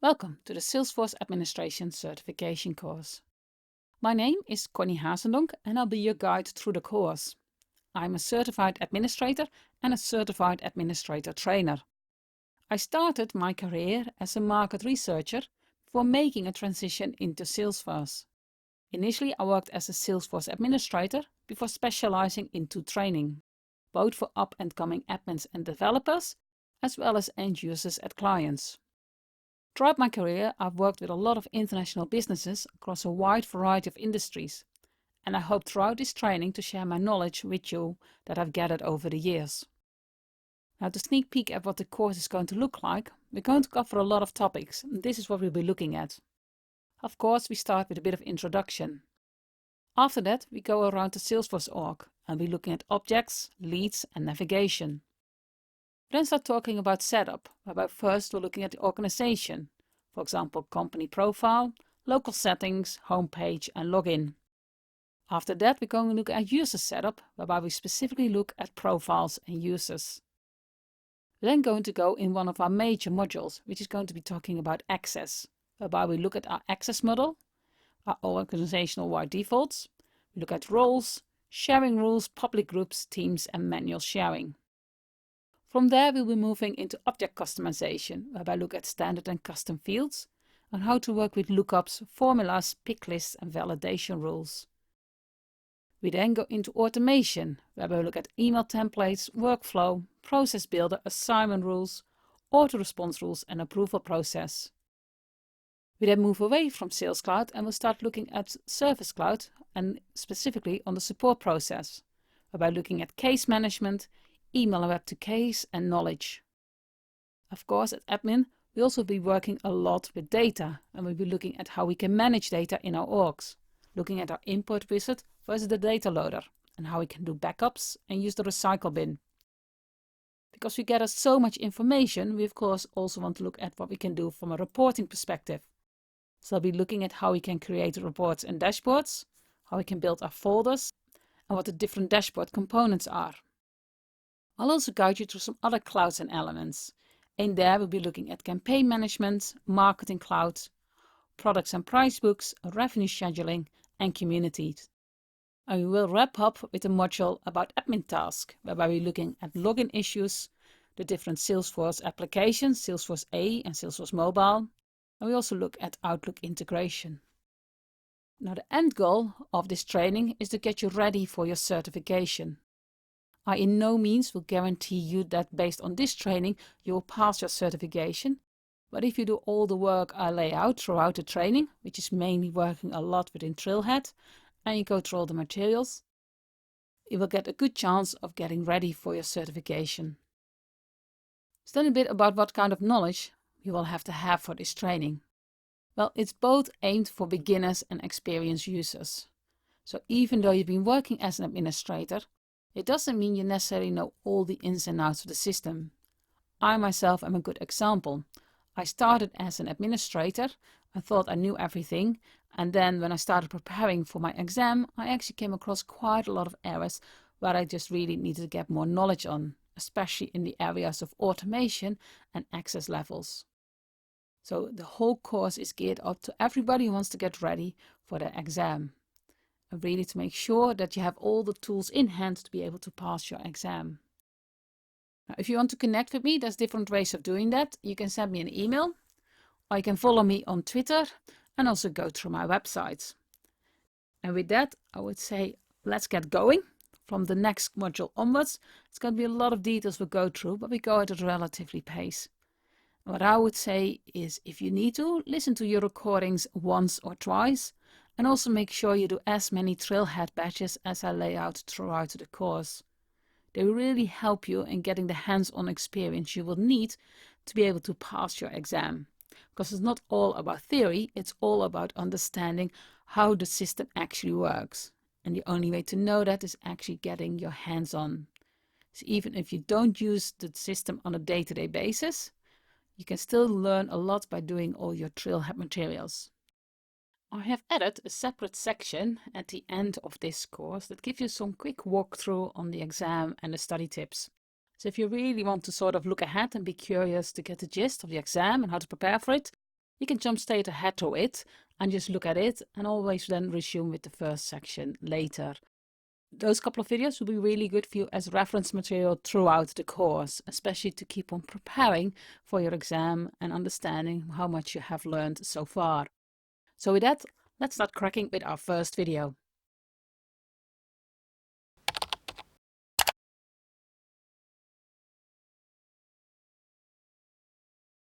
Welcome to the Salesforce Administration Certification course. My name is Connie Hazendonk and I'll be your guide through the course. I'm a certified administrator and a certified administrator trainer. I started my career as a market researcher before making a transition into Salesforce. Initially, I worked as a Salesforce administrator before specializing into training, both for up-and-coming admins and developers, as well as end users at clients. Throughout my career, I've worked with a lot of international businesses across a wide variety of industries, and I hope throughout this training to share my knowledge with you that I've gathered over the years. Now, to sneak peek at what the course is going to look like, we're going to cover a lot of topics, and this is what we'll be looking at. Of course, we start with a bit of introduction. After that, we go around the Salesforce org and we're looking at objects, leads and navigation. We then start talking about setup, whereby first we're looking at the organization, for example, company profile, local settings, homepage and login. After that, we're going to look at user setup, whereby we specifically look at profiles and users. We're then going to go in one of our major modules, which is going to be talking about access, whereby we look at our access model, our organizational-wide defaults, we look at roles, sharing rules, public groups, teams and manual sharing. From there, we'll be moving into object customization, whereby we look at standard and custom fields, and how to work with lookups, formulas, pick lists and validation rules. We then go into automation, whereby we look at email templates, workflow, process builder, assignment rules, auto-response rules and approval process. We then move away from Sales Cloud and we'll start looking at Service Cloud and specifically on the support process, whereby looking at case management, email and web to case and knowledge. Of course, at admin, we'll also be working a lot with data and we'll be looking at how we can manage data in our orgs, looking at our import wizard versus the data loader and how we can do backups and use the recycle bin. Because we gather so much information, we of course also want to look at what we can do from a reporting perspective. So I'll be looking at how we can create reports and dashboards, how we can build our folders, and what the different dashboard components are. I'll also guide you through some other clouds and elements. In there we'll be looking at campaign management, marketing cloud, products and price books, revenue scheduling, and communities. And we will wrap up with a module about admin tasks, whereby we're looking at login issues, the different Salesforce applications, Salesforce A and Salesforce Mobile, and we also look at Outlook integration. Now, the end goal of this training is to get you ready for your certification. I in no means will guarantee you that based on this training you will pass your certification, but if you do all the work I lay out throughout the training, which is mainly working a lot within Trailhead, and you go through all the materials, you will get a good chance of getting ready for your certification. So then a bit about what kind of knowledge you will have to have for this training. Well, it's both aimed for beginners and experienced users. So even though you've been working as an administrator, it doesn't mean you necessarily know all the ins and outs of the system. I myself am a good example. I started as an administrator. I thought I knew everything, and then when I started preparing for my exam, I actually came across quite a lot of areas where I just really needed to get more knowledge on, especially in the areas of automation and access levels. So the whole course is geared up to everybody who wants to get ready for their exam, and really to make sure that you have all the tools in hand to be able to pass your exam. Now, if you want to connect with me, there's different ways of doing that. You can send me an email, or you can follow me on Twitter and also go through my website. And with that, I would say let's get going. From the next module onwards, it's going to be a lot of details we'll go through, but we go at a relatively pace. What I would say is, if you need to, listen to your recordings once or twice, and also make sure you do as many Trailhead badges as I lay out throughout the course. They will really help you in getting the hands-on experience you will need to be able to pass your exam. Because it's not all about theory, it's all about understanding how the system actually works. And the only way to know that is actually getting your hands on. So even if you don't use the system on a day-to-day basis, you can still learn a lot by doing all your Trailhead materials. I have added a separate section at the end of this course that gives you some quick walkthrough on the exam and the study tips. So if you really want to sort of look ahead and be curious to get the gist of the exam and how to prepare for it, You can jump straight ahead to it and just look at it and always then resume with the first section later. Those couple of videos will be really good for you as reference material throughout the course, especially to keep on preparing for your exam and understanding how much you have learned so far. So with that, let's start cracking with our first video.